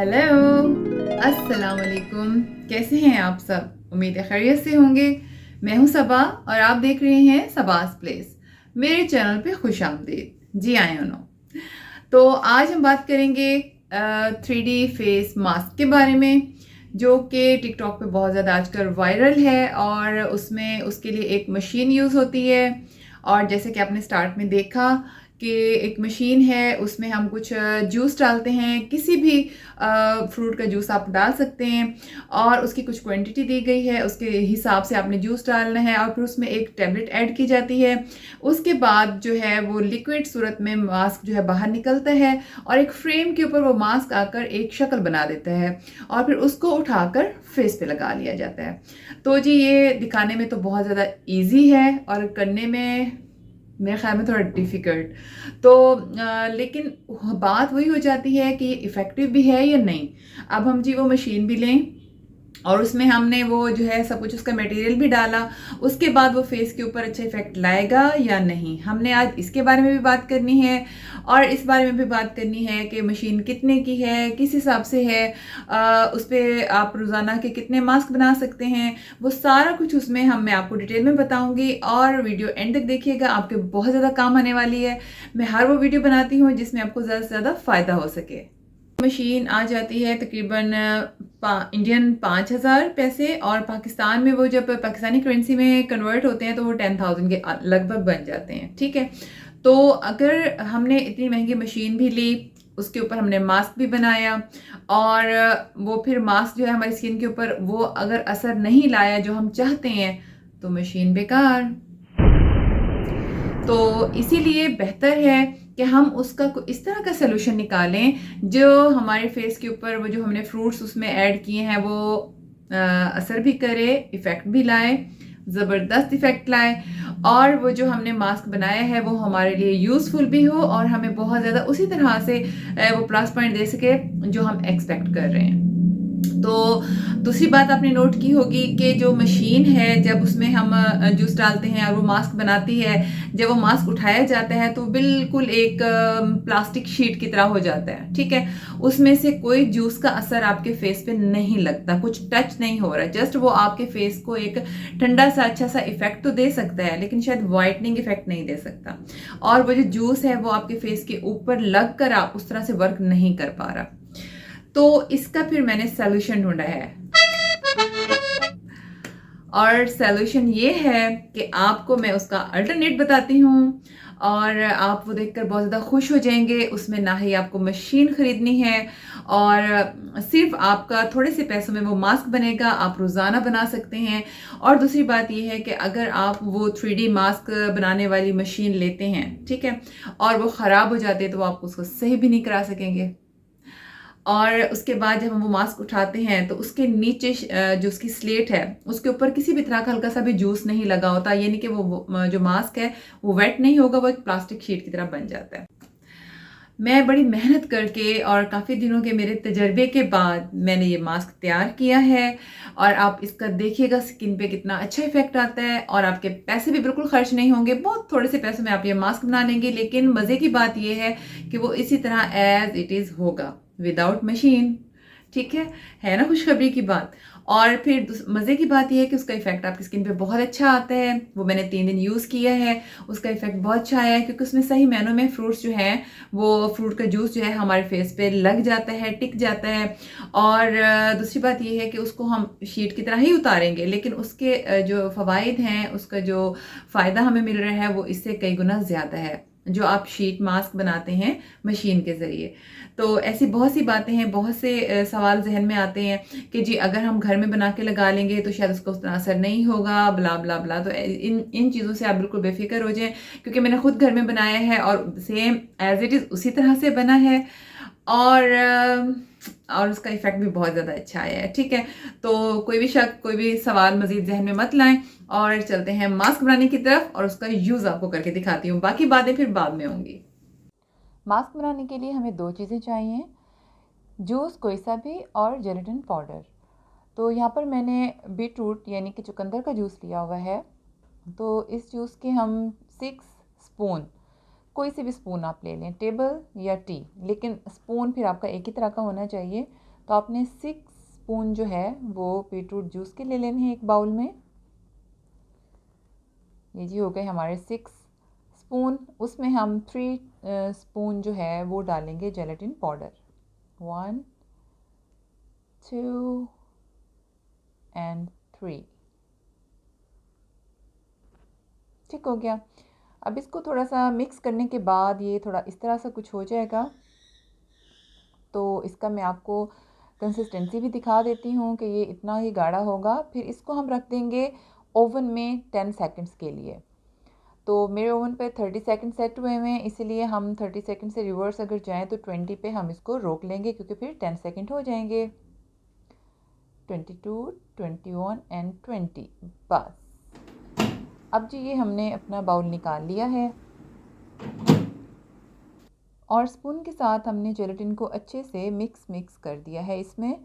Hello, अस्सलाम वालेकुम। कैसे हैं आप सब? उम्मीद है खैरियत से होंगे। मैं हूं सबा और आप देख रहे हैं सबास प्लेस। मेरे चैनल पे खुश आमदीद। जी आए नो। तो आज हम बात करेंगे 3D फेस मास्क के बारे में, जो कि टिकटॉक पे बहुत ज़्यादा आजकल वायरल है और उसमें उसके लिए एक मशीन यूज़ होती है। और जैसे कि आपने स्टार्ट में देखा कि एक मशीन है, उसमें हम कुछ जूस डालते हैं, किसी भी फ्रूट का जूस आप डाल सकते हैं और उसकी कुछ क्वांटिटी दी गई है, उसके हिसाब से आपने जूस डालना है और फिर उसमें एक टैबलेट ऐड की जाती है। उसके बाद जो है वो लिक्विड सूरत में मास्क जो है बाहर निकलता है और एक फ्रेम के ऊपर वो मास्क आकर एक शक्ल बना देता है और फिर उसको उठाकर फेस पे लगा लिया जाता है। तो जी ये दिखाने में तो बहुत ज़्यादा इजी है और करने में मेरे ख्याल में थोड़ा डिफ़िकल्ट। तो लेकिन बात वही हो जाती है कि ये इफ़ेक्टिव भी है या नहीं। अब हम जी वो मशीन भी लें और उसमें हमने वो जो है सब कुछ उसका मटेरियल भी डाला, उसके बाद वो फेस के ऊपर अच्छा इफेक्ट लाएगा या नहीं। हमने आज इसके बारे में भी बात करनी है और इस बारे में भी बात करनी है कि मशीन कितने की है, किस हिसाब से है, उस पर आप रोज़ाना के कितने मास्क बना सकते हैं, वो सारा कुछ उसमें मैं आपको डिटेल में बताऊंगी। और वीडियो एंड तक देखिएगा, आपके बहुत ज़्यादा काम आने वाली है। मैं हर वो वीडियो बनाती हूँ जिसमें आपको ज़्यादा से ज़्यादा फ़ायदा हो सके। मशीन आ जाती है तकरीबन इंडियन 5,000 पैसे और पाकिस्तान में वो जब पाकिस्तानी करेंसी में कन्वर्ट होते हैं तो वो 10,000 के लगभग बन जाते हैं। ठीक है, तो अगर हमने इतनी महंगी मशीन भी ली, उसके ऊपर हमने मास्क भी बनाया और वो फिर मास्क जो है हमारी स्किन के ऊपर वो अगर असर नहीं लाया जो हम चाहते हैं, तो मशीन बेकार। तो इसीलिए बेहतर है कि हम उसका इस तरह का सलूशन निकालें जो हमारे फेस के ऊपर वो जो हमने फ्रूट्स उसमें ऐड किए हैं वो असर भी करे, इफ़ेक्ट भी लाए, ज़बरदस्त इफ़ेक्ट लाए और वो जो हमने मास्क बनाया है वो हमारे लिए यूज़फुल भी हो और हमें बहुत ज़्यादा उसी तरह से वो प्लस पॉइंट दे सके जो हम एक्सपेक्ट कर रहे हैं। तो दूसरी बात आपने नोट की होगी कि जो मशीन है जब उसमें हम जूस डालते हैं और वो मास्क बनाती है, जब वो मास्क उठाया जाता है तो बिल्कुल एक प्लास्टिक शीट की तरह हो जाता है। ठीक है, उसमें से कोई जूस का असर आपके फेस पे नहीं लगता, कुछ टच नहीं हो रहा, जस्ट वो आपके फेस को एक ठंडा सा अच्छा सा इफेक्ट तो दे सकता है लेकिन शायद वाइटनिंग इफेक्ट नहीं दे सकता। और वो जो जूस है वो आपके फेस के ऊपर लग कर आप उस तरह से वर्क नहीं कर पा रहा। तो इसका फिर मैंने सॉल्यूशन ढूंढा है और सॉल्यूशन ये है कि आपको मैं उसका अल्टरनेट बताती हूँ और आप वो देखकर बहुत ज़्यादा खुश हो जाएंगे। उसमें ना ही आपको मशीन ख़रीदनी है और सिर्फ आपका थोड़े से पैसों में वो मास्क बनेगा, आप रोज़ाना बना सकते हैं। और दूसरी बात ये है कि अगर आप वो 3D मास्क बनाने वाली मशीन लेते हैं, ठीक है, और वो ख़राब हो जाती है तो आप उसको सही भी नहीं करा सकेंगे। और उसके बाद जब हम वो मास्क उठाते हैं तो उसके नीचे जो उसकी स्लेट है उसके ऊपर किसी भी तरह का हल्का सा भी जूस नहीं लगा होता, यानी कि वो जो मास्क है वो वेट नहीं होगा, वो एक प्लास्टिक शीट की तरह बन जाता है। मैं बड़ी मेहनत करके और काफ़ी दिनों के मेरे तजर्बे के बाद मैंने ये मास्क तैयार किया है और आप इसका देखिएगा स्किन पे कितना अच्छा इफेक्ट आता है और आपके पैसे भी बिल्कुल खर्च नहीं होंगे। बहुत थोड़े से पैसों में आप ये मास्क बना लेंगे, लेकिन मज़े की बात ये है कि वो इसी तरह एज इट इज़ होगा विदाउट मशीन। ठीक है ना खुशखबरी की बात। और फिर मज़े की बात यह है कि उसका इफेक्ट आपकी स्किन पे बहुत अच्छा आता है। वो मैंने 3 दिन यूज़ किया है, उसका इफेक्ट बहुत अच्छा आया है क्योंकि उसमें सही मायनों में फ्रूट्स जो हैं वो फ्रूट का जूस जो है हमारे फेस पे लग जाता है, टिक जाता है। और दूसरी बात ये है कि उसको हम शीट की तरह ही उतारेंगे लेकिन उसके जो फ़वाइद हैं, उसका जो फ़ायदा हमें मिल रहा है वो इससे कई गुना ज़्यादा है जो आप शीट मास्क बनाते हैं मशीन के ज़रिए। तो ऐसी बहुत सी बातें हैं, बहुत से सवाल जहन में आते हैं कि जी अगर हम घर में बना के लगा लेंगे तो शायद उसका उतना असर नहीं होगा, ब्ला ब्ला ब्ला। तो इन इन चीज़ों से आप बिल्कुल बेफिक्र हो जाएं क्योंकि मैंने खुद घर में बनाया है और सेम एज इट इज़ उसी तरह से बना है और उसका इफेक्ट भी बहुत ज़्यादा अच्छा आया है। ठीक है, तो कोई भी शक, कोई भी सवाल मजीद जहन में मत लाएं और चलते हैं मास्क बनाने की तरफ और उसका यूज़ आपको करके दिखाती हूँ। बाकी बातें फिर बाद में होंगी। मास्क बनाने के लिए हमें 2 चीज़ें चाहिए, जूस कोई सा भी और जेलेटिन पाउडर। तो यहाँ पर मैंने बीट रूट यानी कि चुकंदर का जूस लिया हुआ है। तो इस जूस के हम 6 स्पून, कोई सी भी स्पून आप ले लें, टेबल या टी, लेकिन स्पून फिर आपका एक ही तरह का होना चाहिए। तो आपने 6 स्पून जो है वो बीटरूट जूस के ले लेने हैं एक बाउल में। ये जी हो गए हमारे 6 स्पून। उसमें हम 3 स्पून जो है वो डालेंगे जेलेटिन पाउडर। 1 2 एंड 3। ठीक हो गया। अब इसको थोड़ा सा मिक्स करने के बाद ये थोड़ा इस तरह सा कुछ हो जाएगा। तो इसका मैं आपको कंसिस्टेंसी भी दिखा देती हूँ कि ये इतना ही गाढ़ा होगा। फिर इसको हम रख देंगे ओवन में 10 सेकंड्स के लिए। तो मेरे ओवन पे 30 सेकंड सेट हुए हुए हैं, इसीलिए हम 30 सेकंड से रिवर्स अगर जाएं तो 20 पे हम इसको रोक लेंगे, क्योंकि फिर 10 सेकंड हो जाएंगे। 22, 21 एंड 20। बस अब जी ये हमने अपना बाउल निकाल लिया है और स्पून के साथ हमने जेलेटिन को अच्छे से मिक्स कर दिया है इसमें।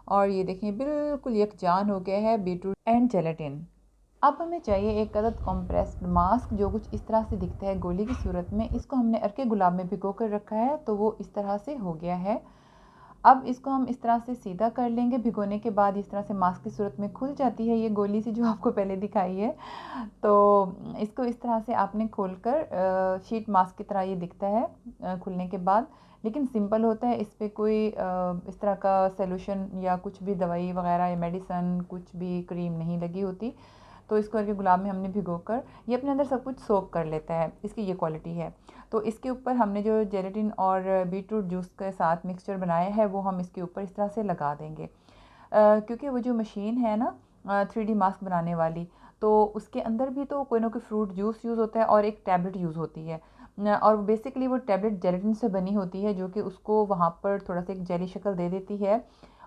और ये देखें बिल्कुल यकजान हो गया है बीटरूट एंड जेलेटिन। अब हमें चाहिए एक अदद कॉम्प्रेस्ड मास्क जो कुछ इस तरह से दिखता है गोली की सूरत में। इसको हमने अर्के गुलाब में भिगो कर रखा है, तो वो इस तरह से हो गया है। अब इसको हम इस तरह से सीधा कर लेंगे। भिगोने के बाद इस तरह से मास्क की सूरत में खुल जाती है ये गोली सी जो आपको पहले दिखाई है। तो इसको इस तरह से आपने खोलकर शीट मास्क की तरह ये दिखता है खुलने के बाद, लेकिन सिंपल होता है। इस पर कोई इस तरह का सोल्यूशन या कुछ भी दवाई वगैरह या मेडिसन कुछ भी क्रीम नहीं लगी होती। तो इसको करके गुलाब में हमने भिगोकर ये अपने अंदर सब कुछ सोक कर लेता है, इसकी ये क्वालिटी है। तो इसके ऊपर हमने जो जेलेटिन और बीटरूट जूस के साथ मिक्सचर बनाया है वो हम इसके ऊपर इस तरह से लगा देंगे। क्योंकि वो जो मशीन है ना 3D मास्क बनाने वाली, तो उसके अंदर भी तो कोई ना कोई फ्रूट जूस यूज़ होता है और एक टैबलेट यूज़ होती है। और बेसिकली वो टैबलेट जेलेटिन से बनी होती है, जो कि उसको वहाँ पर थोड़ा सा एक जेली शक्ल दे देती है।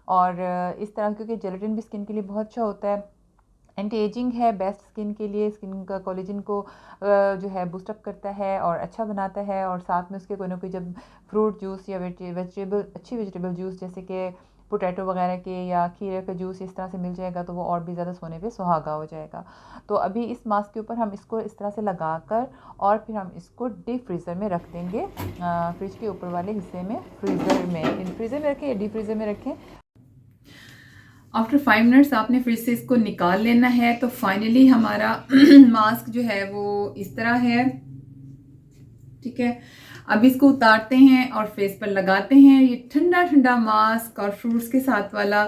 और इस तरह क्योंकि जेलेटिन भी स्किन के लिए बहुत अच्छा होता है, एंटी एजिंग है, बेस्ट स्किन के लिए, स्किन का कोलेजन को जो है बूस्टअप करता है और अच्छा बनाता है। और साथ में उसके कोई ना कोई जब फ्रूट जूस या वेजिटेबल अच्छी वेजिटेबल जूस जैसे कि पोटैटो वगैरह के या खीरे का जूस इस तरह से मिल जाएगा तो वो और भी ज़्यादा सोने पे सुहागा हो जाएगा। तो अभी इस मास्क के ऊपर हम इसको इस तरह से लगा कर और फिर हम इसको डीप फ्रीज़र में रख देंगे। फ्रिज के ऊपर वाले हिस्से में फ्रीज़र में रखें या डीप फ्रीज़र में रखें। आफ्टर 5 मिनट्स आपने फिर से इसको निकाल लेना है। तो फाइनली हमारा मास्क जो है वो इस तरह है। ठीक है, अब इसको उतारते हैं और फेस पर लगाते हैं। ये ठंडा ठंडा मास्क और फ्रूट्स के साथ वाला,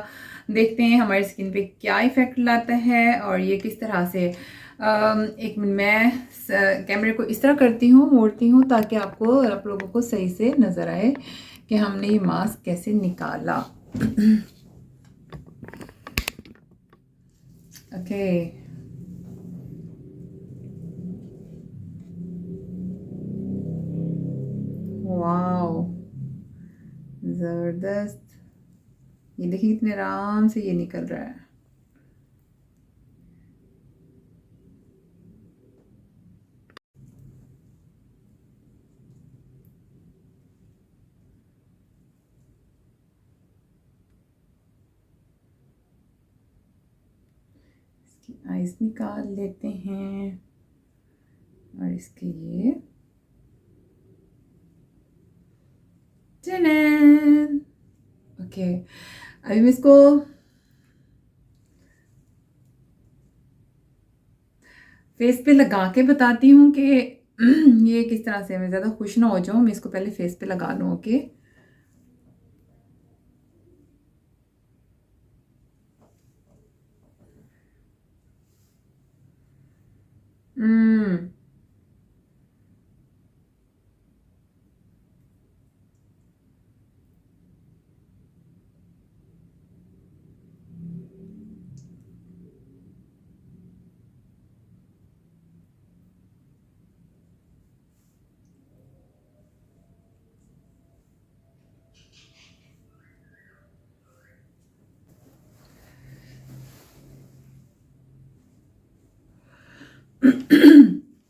देखते हैं हमारी स्किन पे क्या इफ़ेक्ट लाता है और ये किस तरह से। एक मिनट, मैं कैमरे को इस तरह करती हूँ, मोड़ती हूँ ताकि आपको आप लोगों को सही से नज़र आए कि हमने ये मास्क कैसे निकाला। ओके, वाओ, ज़बरदस्त। ये देखिए कितने आराम से ये निकल रहा है। इसकी आइज निकाल लेते हैं और इसके ये ओके, अभी मैं इसको फेस पे लगा के बताती हूँ कि ये किस तरह से। मैं ज़्यादा खुश ना हो जाऊँ, मैं इसको पहले फेस पे लगा लूँ। ओके, हम्म,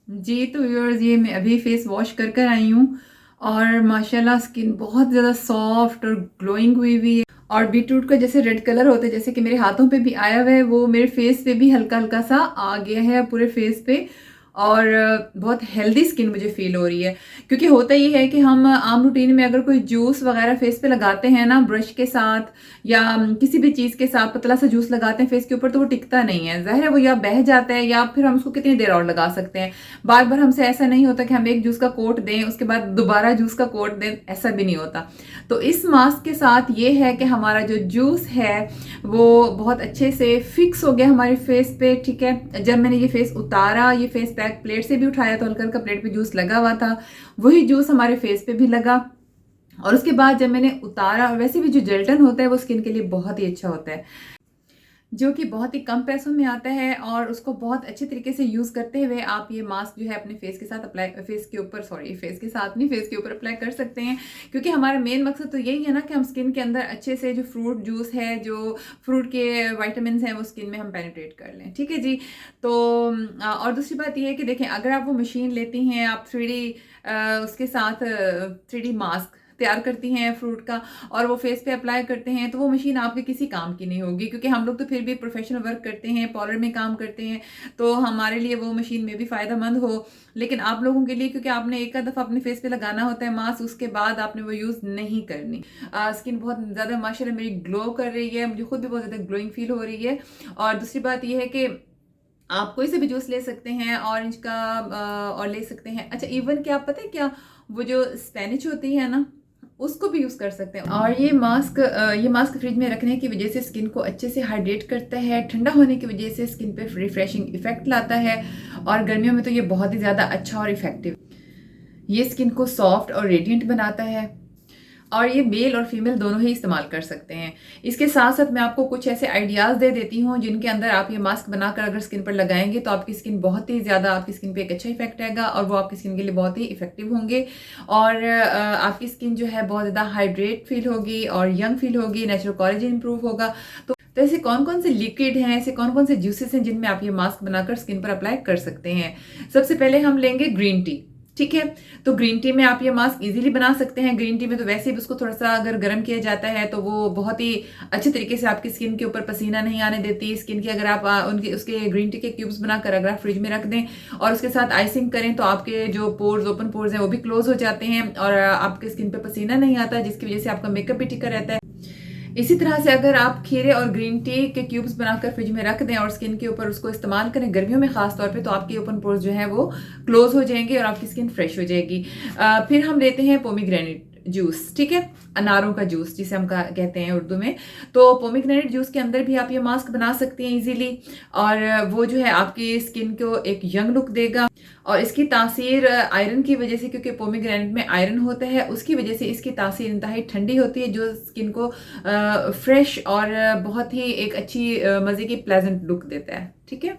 जी। तो व्यूअर्स, ये मैं अभी फेस वॉश कर आई हूँ और माशाल्लाह स्किन बहुत ज़्यादा सॉफ्ट और ग्लोइंग हुई हुई है। और बीटरूट का जैसे रेड कलर होता है, जैसे कि मेरे हाथों पे भी आया हुआ है, वो मेरे फेस पे भी हल्का हल्का सा आ गया है पूरे फेस पे। और बहुत हेल्दी स्किन मुझे फील हो रही है। क्योंकि होता ये है कि हम आम रूटीन में अगर कोई जूस वगैरह फेस पे लगाते हैं ना ब्रश के साथ या किसी भी चीज़ के साथ पतला सा जूस लगाते हैं फेस के ऊपर, तो वो टिकता नहीं है, ज़ाहिर है वो या बह जाता है या फिर हम उसको कितनी देर और लगा सकते हैं। बार बार हमसे ऐसा नहीं होता कि हम एक जूस का कोट दें उसके बाद दोबारा जूस का कोट दें, ऐसा भी नहीं होता। तो इस मास्क के साथ ये है कि हमारा जो जूस है वो बहुत अच्छे से फिक्स हो गया हमारे फेस पे, ठीक है। जब मैंने ये फेस उतारा, ये फेस पैक प्लेट से भी उठाया तो हल्का हल्का प्लेट पे जूस लगा हुआ था, वही जूस हमारे फेस पे भी लगा। और उसके बाद जब मैंने उतारा, और वैसे भी जो जेल्टन होता है वो स्किन के लिए बहुत ही अच्छा होता है, जो कि बहुत ही कम पैसों में आता है, और उसको बहुत अच्छे तरीके से यूज़ करते हुए आप ये मास्क जो है अपने फेस के साथ अप्लाई, फेस के ऊपर, सॉरी फेस के साथ नहीं, फेस के ऊपर अप्लाई कर सकते हैं। क्योंकि हमारा मेन मकसद तो यही है ना कि हम स्किन के अंदर अच्छे से जो फ्रूट जूस है, जो फ्रूट के वाइटामिन हैं वो स्किन में हम पेनिट्रेट कर लें, ठीक है जी। तो और दूसरी बात ये है कि देखें, अगर आप वो मशीन लेती हैं, आप 3D उसके साथ 3D मास्क तैयार करती हैं फ्रूट का और वो फेस पे अप्लाई करते हैं, तो वो मशीन आपके किसी काम की नहीं होगी। क्योंकि हम लोग तो फिर भी प्रोफेशनल वर्क करते हैं, पार्लर में काम करते हैं, तो हमारे लिए वो मशीन में भी फ़ायदेमंद हो। लेकिन आप लोगों के लिए, क्योंकि आपने एक दफ़ा अपने फेस पे लगाना होता है मास्क, उसके बाद आपने वो यूज़ नहीं करनी। स्किन बहुत ज़्यादा माशाल्लाह मेरी ग्लो कर रही है, मुझे खुद भी बहुत ज़्यादा ग्लोइंग फील हो रही है। और दूसरी बात ये है कि आप कोई से भी जूस ले सकते हैं, ऑरेंज का और ले सकते हैं। अच्छा, इवन कि आप पता है क्या, वो जो स्पेनिश होती है ना, उसको भी यूज़ कर सकते हैं। और ये मास्क फ्रिज में रखने की वजह से स्किन को अच्छे से हाइड्रेट करता है, ठंडा होने की वजह से स्किन पे रिफ्रेशिंग इफेक्ट लाता है, और गर्मियों में तो ये बहुत ही ज़्यादा अच्छा और इफेक्टिव, ये स्किन को सॉफ्ट और रेडिएंट बनाता है। और ये मेल और फीमेल दोनों ही इस्तेमाल कर सकते हैं। इसके साथ साथ मैं आपको कुछ ऐसे आइडियाज़ दे देती हूँ जिनके अंदर आप ये मास्क बनाकर अगर स्किन पर लगाएंगे तो आपकी स्किन बहुत ही ज़्यादा, आपकी स्किन पे एक अच्छा इफेक्ट आएगा और वो आपकी स्किन के लिए बहुत ही इफेक्टिव होंगे। और आपकी स्किन जो है बहुत ज़्यादा हाइड्रेट फील होगी और यंग फील होगी, नेचुरल कोलेजन इंप्रूव होगा। तो ऐसे कौन कौन से लिक्विड हैं, ऐसे कौन कौन से जूसेस हैं जिनमें आप ये मास्क बनाकर स्किन पर अप्लाई कर सकते हैं। सबसे पहले हम लेंगे ग्रीन टी, ठीक है। तो ग्रीन टी में आप ये मास्क इजीली बना सकते हैं। ग्रीन टी में तो वैसे भी उसको थोड़ा सा अगर गर्म किया जाता है तो वो बहुत ही अच्छे तरीके से आपकी स्किन के ऊपर पसीना नहीं आने देती। स्किन की अगर आप उनके उसके ग्रीन टी के क्यूब्स बनाकर अगर आप फ्रिज में रख दें और उसके साथ आइसिंग करें तो आपके जो पोर्स, ओपन पोर्स हैं वो भी क्लोज हो जाते हैं और आपके स्किन पे पसीना नहीं आता, जिसकी वजह से आपका मेकअप भी टिका रहता है। इसी तरह से अगर आप खीरे और ग्रीन टी के क्यूब्स बनाकर फ्रिज में रख दें और स्किन के ऊपर उसको इस्तेमाल करें गर्मियों में खास तौर पे, तो आपके ओपन पोर्स जो है वो क्लोज हो जाएंगे और आपकी स्किन फ्रेश हो जाएगी। फिर हम लेते हैं पोमीग्रेनेट जूस, ठीक है, अनारों का जूस जिसे हम कहते हैं उर्दू में। तो पोमीग्रेनेट जूस के अंदर भी आप ये मास्क बना सकते हैं इजीली, और वो जो है आपकी स्किन को एक यंग लुक देगा। और इसकी तासीर आयरन की वजह से, क्योंकि पोमीग्रेनेट में आयरन होता है, उसकी वजह से इसकी तासीर इंतहाई ठंडी होती है जो स्किन को फ्रेश और बहुत ही एक अच्छी मज़े की प्लेजेंट लुक देता है, ठीक है।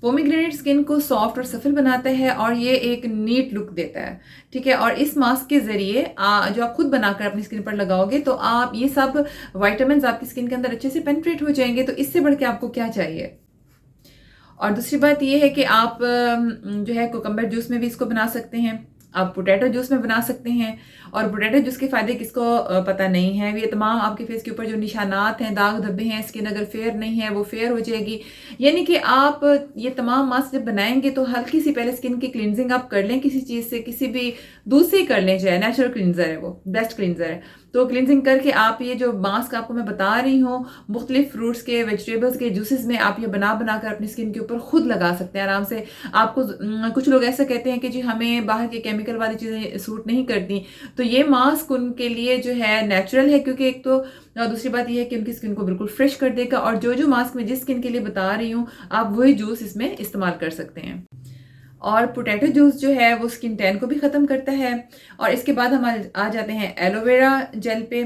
पोमीग्रेनेट स्किन को सॉफ्ट और सफल बनाता है और ये एक नीट लुक देता है, ठीक है। और इस मास्क के जरिए जो आप खुद बनाकर अपनी स्किन पर लगाओगे तो आप ये सब विटामिन्स आपकी स्किन के अंदर अच्छे से पेनिट्रेट हो जाएंगे। तो इससे बढ़ के आपको क्या चाहिए। और दूसरी बात ये है कि आप जो है कुकम्बर जूस में भी इसको बना सकते हैं, आप पोटैटो जूस में बना सकते हैं। और पोटैटो जूस के फ़ायदे किसको पता नहीं है। ये तमाम आपके फेस के ऊपर जो निशानात हैं, दाग धब्बे हैं, स्किन अगर फेयर नहीं है वो फेयर हो जाएगी। यानी कि आप ये तमाम मास्क जब बनाएंगे तो हल्की सी पहले स्किन की क्लिनजिंग आप कर लें, किसी चीज़ से, किसी भी दूध से ही कर लें, चाहे नेचुरल क्लिनजर है, वो बेस्ट क्लिनजर है। तो क्लिनजिंग करके आप ये जो मास्क आपको मैं बता रही हूँ, मुख्तलिफ फ्रूट्स के, वेजिटेबल्स के जूसेस में आप ये बना कर अपनी स्किन के ऊपर खुद लगा सकते हैं आराम से। आपको कुछ लोग ऐसा कहते हैं कि जी हमें बाहर के केमिकल वाली चीज़ें सूट नहीं करती, तो ये मास्क उनके लिए जो है नेचुरल है, क्योंकि एक तो दूसरी बात ये है कि उनकी स्किन को बिल्कुल फ्रेश कर देगा। और जो मास्क मैं जिस स्किन के लिए बता रही हूँ आप वही जूस इसमें इस्तेमाल कर सकते हैं। और पोटैटो जूस जो है वो स्किन टैन को भी ख़त्म करता है। और इसके बाद हम आ जाते हैं एलोवेरा जेल पे।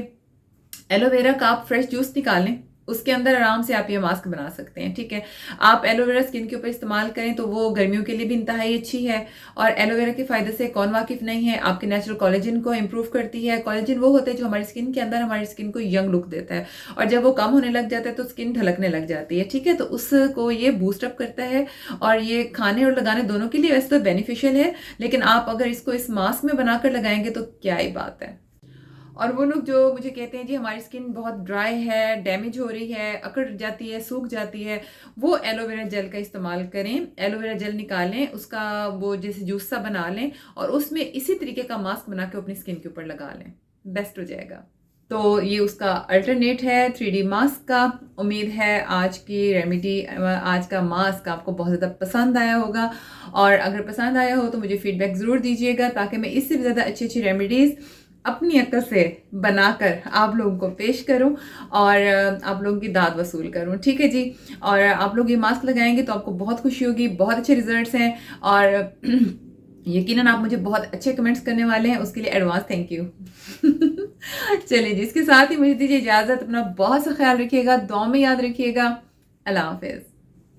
एलोवेरा का आप फ्रेश जूस निकालें, उसके अंदर आराम से आप ये मास्क बना सकते हैं, ठीक है। आप एलोवेरा स्किन के ऊपर इस्तेमाल करें तो वो गर्मियों के लिए भी इंतहाई अच्छी है। और एलोवेरा के फ़ायदे से कौन वाकिफ़ नहीं है, आपके नेचुरल कोलेजन को इम्प्रूव करती है। कोलेजन वो होता है जो हमारी स्किन के अंदर हमारी स्किन को यंग लुक देता है, और जब वो कम होने लग जाता है तो स्किन ढलकने लग जाती है, ठीक है। तो उसको ये बूस्टअप करता है, और ये खाने और लगाने दोनों के लिए वैसे तो बेनिफिशियल है, लेकिन आप अगर इसको इस मास्क में बनाकर लगाएंगे तो क्या ही बात है। और वो लोग जो मुझे कहते हैं जी हमारी स्किन बहुत ड्राई है, डैमेज हो रही है, अकड़ जाती है, सूख जाती है, वो एलोवेरा जेल का इस्तेमाल करें। एलोवेरा जेल निकालें, उसका वो जैसे जूस सा बना लें और उसमें इसी तरीके का मास्क बना के अपनी स्किन के ऊपर लगा लें, बेस्ट हो जाएगा। तो ये उसका अल्टरनेट है 3D मास्क का। उम्मीद है आज की रेमेडी, आज का मास्क आपको बहुत ज़्यादा पसंद आया होगा, और अगर पसंद आया हो तो मुझे फीडबैक ज़रूर दीजिएगा ताकि मैं इससे भी ज़्यादा अच्छी अच्छी रेमेडीज़ अपनी अक्ल से बनाकर आप लोगों को पेश करूं और आप लोगों की दाद वसूल करूं, ठीक है जी। और आप लोग ये मास्क लगाएंगे तो आपको बहुत खुशी होगी, बहुत अच्छे रिजल्ट्स हैं, और यकीनन आप मुझे बहुत अच्छे कमेंट्स करने वाले हैं, उसके लिए एडवांस थैंक यू। चलिए जी, इसके साथ ही मुझे दीजिए इजाज़त। अपना बहुत सा ख्याल रखिएगा, दुआ में याद रखिएगा। अल्लाह हाफिज़।